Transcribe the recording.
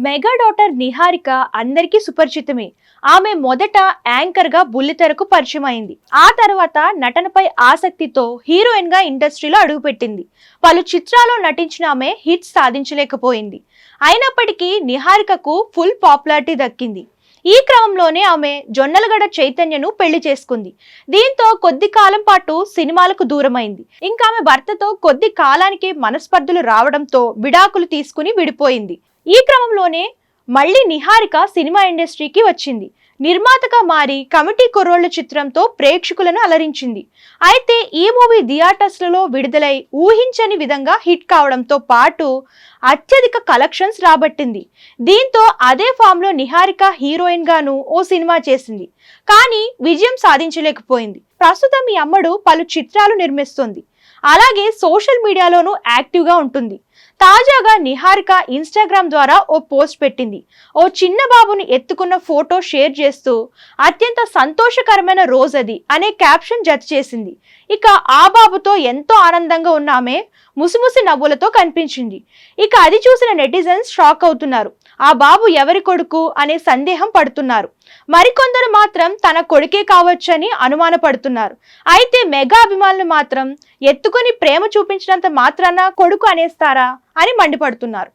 Mega daughter Niharika అందరికీ సుపరిచితమే. ఆమె మొదట యాంకర్ గా బుల్లితెరకు పరిచయం అయింది. ఆ తర్వాత నటనపై ఆసక్తితో హీరోయిన్ గా ఇండస్ట్రీలో అడుగుపెట్టింది. పలు చిత్రాల్లో నటించిన ఆమె హిట్స్ సాధించలేకపోయింది. అయినప్పటికీ నిహారికకు ఫుల్ పాపులారిటీ దక్కింది. ఈ క్రమంలోనే ఆమె జొన్నలగడ్డ చైతన్యను పెళ్లి చేసుకుంది. దీంతో కొద్ది కాలం పాటు సినిమాలకు దూరమైంది. ఇంకా ఆమె భర్తతో కొద్ది కాలానికి మనస్పర్ధలు రావడంతో విడాకులు తీసుకుని విడిపోయింది. ఈ క్రమంలోనే మళ్ళీ నిహారిక సినిమా ఇండస్ట్రీకి వచ్చింది. నిర్మాతగా మారి కమిటీ కుర్రోళ్ల చిత్రంతో ప్రేక్షకులను అలరించింది. అయితే ఈ మూవీ థియేటర్స్లలో విడుదలై ఊహించని విధంగా హిట్ కావడంతో పాటు అత్యధిక కలెక్షన్స్ రాబట్టింది. దీంతో అదే ఫామ్ లో నిహారిక హీరోయిన్ గాను ఓ సినిమా చేసింది. కానీ విజయం సాధించలేకపోయింది. ప్రస్తుతం ఈ అమ్మడు పలు చిత్రాలు నిర్మిస్తుంది. అలాగే సోషల్ మీడియాలోనూ యాక్టివ్ గా ఉంటుంది. తాజాగా నిహారిక ఇన్స్టాగ్రామ్ ద్వారా ఓ పోస్ట్ పెట్టింది. ఓ చిన్న బాబుని ఎత్తుకున్న ఫోటో షేర్ చేస్తూ అత్యంత సంతోషకరమైన రోజది అనే క్యాప్షన్ జత చేసింది. ఇక ఆ బాబుతో ఎంతో ఆనందంగా ఉన్న ఆమె ముసిముసి నవ్వులతో కనిపించింది. ఇక అది చూసిన నెటిజన్స్ షాక్ అవుతున్నారు. ఆ బాబు ఎవరి కొడుకు అనే సందేహం పడుతున్నారు. మరికొందరు మాత్రం తన కొడుకే కావచ్చని అనుమానపడుతున్నారు. అయితే మెగా అభిమానులు మాత్రం ఎత్తుకొని ప్రేమ చూపించినంత మాత్రాన కొడుకు అనేస్తారా అని మండిపడుతున్నారు.